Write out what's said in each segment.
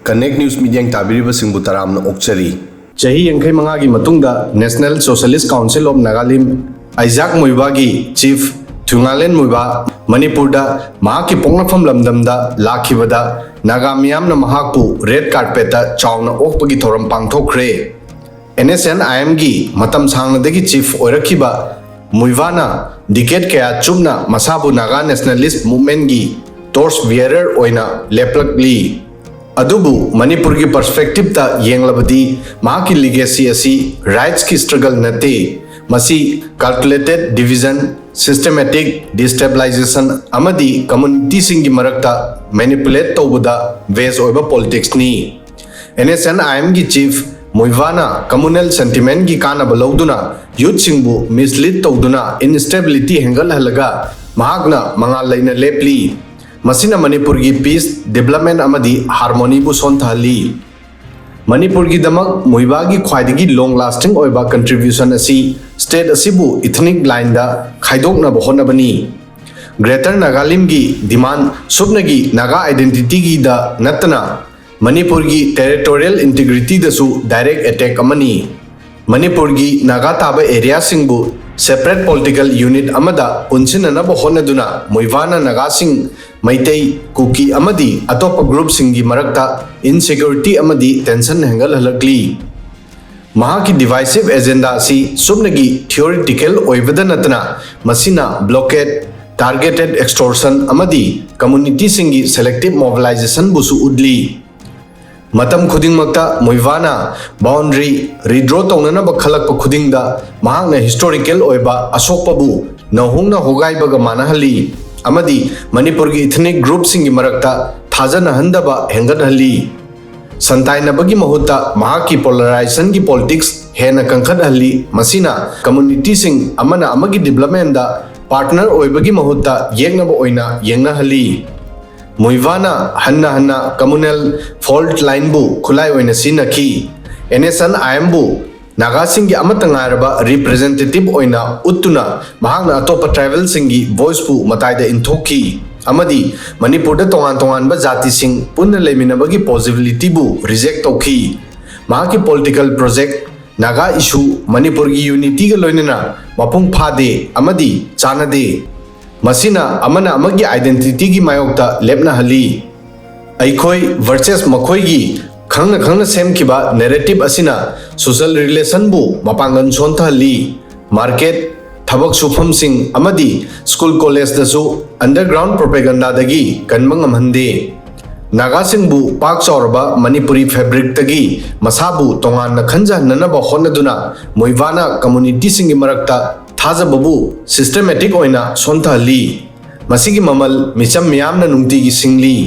Connect News Media Tabiriba Singbu Taramna Okchari. Chahi Yankai Mangagi Matungda National Socialist Council of Nagalim Isaac Muivah gi Chief Thuingaleng Muivah Manipurda Mahaki Pongnafam Lamdamda Lakhibada Nagamiyamna Mahakpu Red Carpeta Chawna Okpagi Thoram Pangthokre. NSN IM gi Matam Sangnadagi Chief Oirakiba Muivahna Decade Kaya Chumna Masabu Naga Nationalist Movement gi Torch Bearer Oina Leplakli. Adubu Manipur ki perspective ta yenglabadi mahaki legacy asi rights ki struggle nate masi calculated division systematic destabilization amadi community singi marakta manipulate tawbuda ways oiba politics ni NSN IM gi chief Muivahna communal sentiment gi kana balawduna youth singbu mislead tawduna instability hengal halaga mahakna mangal laina lepli Masina Manipur gi peace development amadi harmony bu sonthali Manipur gi damak Muivah gi khwaidagi long lasting oiba contribution asi state asibu ethnic line da khaidokna bohona bani Greater Nagalim gi demand subna gi Naga identity gi da natna Manipur gi territorial integrity da su direct attack amani Manipur gi Naga taba area singbu separate political unit amada unsinana bohona duna Muivahna Naga sing Maitei, Kuki amadi atopa group singi marakta insecurity amadi tension hengal halakli. Mahaki divisive agenda si subnagi theoretical oivada natna masina blockade targeted extortion amadi community singi selective mobilization busu udli. Matam khuding makta Muivahna boundary redraw tongnana bakhalak pa khuding da mahakna historical oiba asokpa bu nahungna hogai baga manahali. Amadi Manipur gi ethnic group singi marakta thajana handaba hengat halli santaina bagi mahutta mahaki polarization gi politics hena kankhat halli masina community sing amana amagi development da partner oibagi mahutta yengna ba oina yengna halli Muivahna hanna communal fault line bu khulai oina sinaki NSN IM bu Naga singi amatangaraba representative oina uttuna mahakna atopa tribal singi voice pu mataida inthoki amadi Manipur da tongan ba jati sing punna leiminabagi possibility bu reject tauki mahaki political project Naga issue Manipur gi unity ga loinana mapung phade amadi chanade masina amana amagi identity gi mayokta lepna hali aikhoi versus makhoi gi khangna sem kiba narrative asina social relation bu mapangan sontali market thabak sufam sing amadi school college da su underground propaganda dagi kanmang amhande Naga sing bu pak chaurba Manipuri fabric tagi masabu tongan na khanja nanaba honaduna Muivahna community singi marakta thaja babu systematic oina sontali masigi mamal micham miyamna nungti gi singli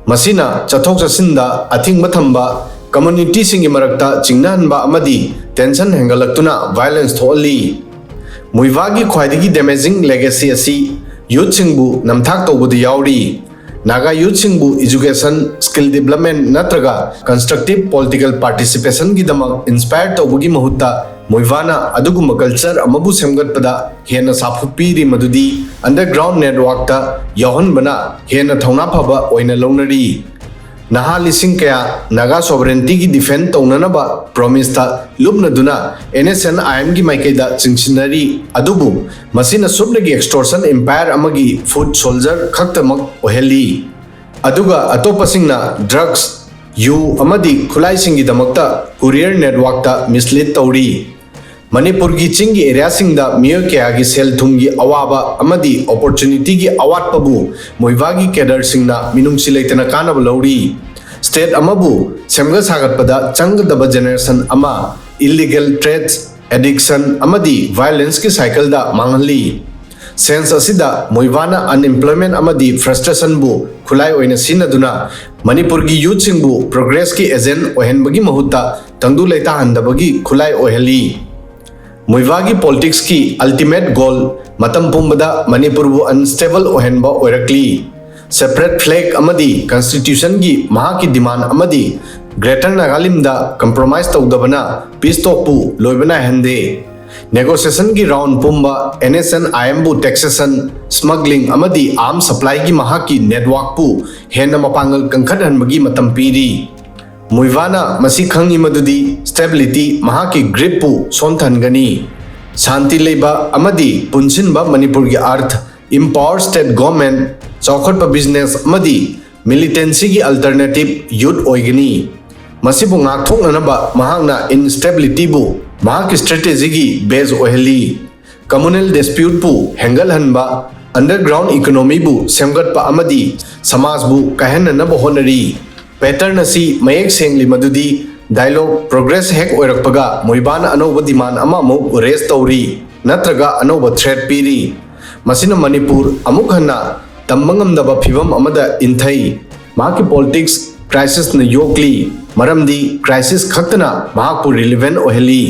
Masina chathok chasinda athing mathamba community singi marakta chingnahanba amadi tension hengalaktuna violence tholi Muivah gi khwaidagi damaging legacy asi youth singbu namthak tawbudi yauri Naga youth singbu education skill development natraga constructive political participation gi damak inspired tawbugi mahutta Muivahna aduguma culture amabu semgatpada hena sapu piri madudi underground network ta yahan bana hena thauna phaba oina longnari naha lising kaya Naga sovereignty gi defend taunana ba promise ta lubna duna NSN IM gi maikaida chingsinari adubu masina subna gi extortion empire amagi foot soldier khaktamak oheli aduga atopasingna drugs yu amadi khulai singi damakta courier network ta mislead tauri Manipur gi chingi area singda miyo kya gi sel thungi awaba amadi opportunity gi awat pabu Muivah gi cadre singna minung silaitana kana lauri state amabu semga sagat pada changdaba generation ama illegal trades addiction amadi violence ki cycle da manghali sense asida Muivahna unemployment amadi frustration bu khulai oina sinaduna Manipur gi youth singbu progress ki agent ohen bagi mahutta tangdu leita handabagi khulai oheli Muivah gi politics ki ultimate goal matam pumbada Manipur bu unstable ohenba oirakli separate flag amadi constitution gi mahaki demand amadi Greater Nagalim da compromise tawdabana peace talk pu loibana hande negotiation gi round pumba NSN IM bu taxation smuggling amadi arms supply gi mahaki network pu hena mapangal kangkhadan bagi matam piri Muivahna masi khangi madudi stability mahaki grip pu sontangani Shanti leba amadi punsinba Manipur gi arth empower state government chaukhotpa business amadi militancy gi alternative youth oigani masibu ngakthoknanaba mahakna instability bu mahaki strategy gi base oihali communal dispute pu hengal hanba underground economy bu semgatpa amadi samaj bu kahenna honari pattern asi mayek sengli madudi dialogue progress hek oirakpaga Muivahna anoba demand ama amuk raise tawri natraga anoba threat piri masina Manipur amuk hanna tambangamdaba phibam amada inthai mahaki politics crisis na yokli maramdi crisis khaktana mahakpu relevant oheli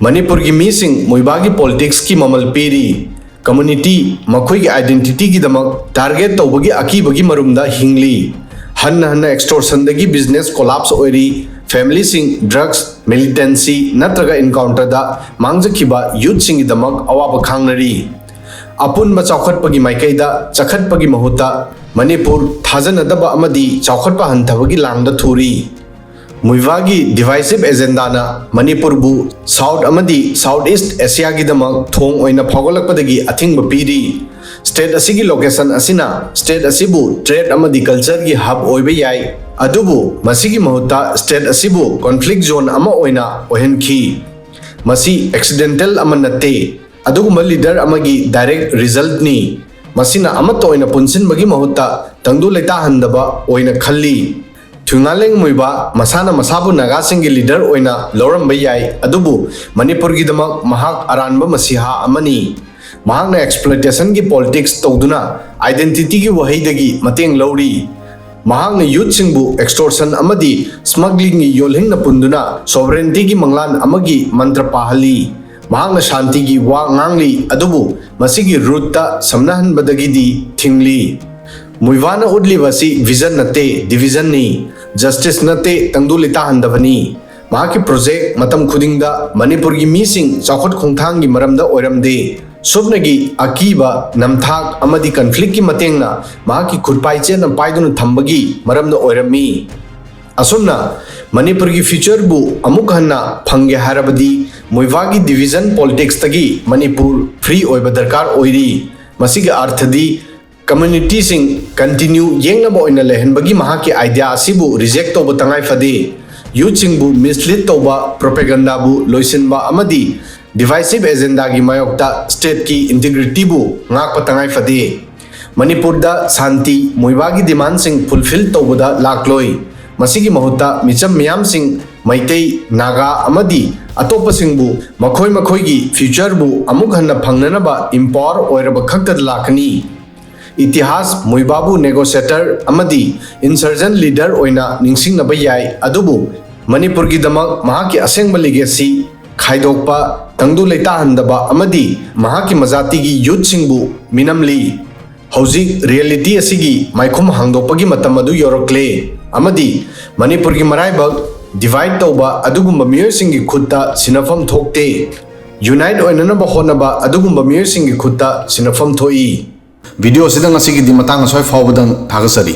Manipur gi mising Muivah gi politics ki mamal piri community makhoi gi identity gi damak target tawbagi akibagi marumda hingli hanna extortion dagi business collapse oiri family sing drugs militancy natraga encounter da mangjakhiba youth sing gi damak awaba khangnari apunba chawkhatpagi maikaida chakhatpagi mahuta Manipur thajanadaba amadi chawkhatpa hanthabagi langda thuri Muivah gi divisive agenda na Manipur bu South amadi Southeast Asia gi damak thong oina phagolakpadagi athingba piri state asigi location asina state asibu trade amadi culture gi hub oibe yai adubu masigi mahuta state asibu conflict zone ama oina ohenkhi masi accidental amanate aduguma leader amagi direct result ni masina amato oina punsin bagi mahuta tangdu leta handaba oina khalli Thuingaleng Muivah masana masabu naga singi leader oina loramba yai adubu Manipur gi damak mahak aranba masiha amani mahakna exploitation gi politics tawduna identity gi wahaidagi mateng lawri mahakna youth singbu extortion amadi smuggling gi yolhingna punduna sovereignty gi manglan amagi mantra pahali mahakna shanti gi wa ngangli adubu masigi root ta samnahan badagi di thingli Muivahna udli wasi vision nate division ni justice nate tangdulita handavani mahaki project matam khudingda Manipur gi mising chawkhot khongthang gi maramda oiramde subnagi akiba namthak amadi conflict ki matengna mahaki khutpai chen na paiduna thambagi maramda oirami asumna Manipur gi future bu amuk hanna phangge harabadi Muivah gi division politics tagi Manipur free oiba darkar oiri masigi arthadi community sing continue yengnaba oina lehenbagi mahaki idea asibu reject toba tangai fade youth sing bu mislead toba propaganda bu loisinba amadi divisive agenda gi mayokta state ki integrity bu ngakpa tangai fade Manipur da shanti Muivah gi demand sing fulfill tawbada lakloi masigi mahuta micham miyam sing maitei naga amadi atopa sing bu makhoi gi future bu amuk hanna phangnanaba empower oiraba khakta lakani itihas Muivah bu negotiator amadi insurgent leader oina ningsingnaba yai adubu Manipur gi damak mahaki asengba legacy khaidokpa tangdu leita handaba amadi mahaki majati gi youth singbu minamli hojik reality asigi maikhum hangdokpagi matam adu yorokle amadi Manipur gi maraibak divide tawba adugumba miyoy singi khutta sinafam thokte unite oinanaba honaba adugumba miyoy singi khutta sinafam thoi video sidang asigi di matang asoi fawbadang thagasari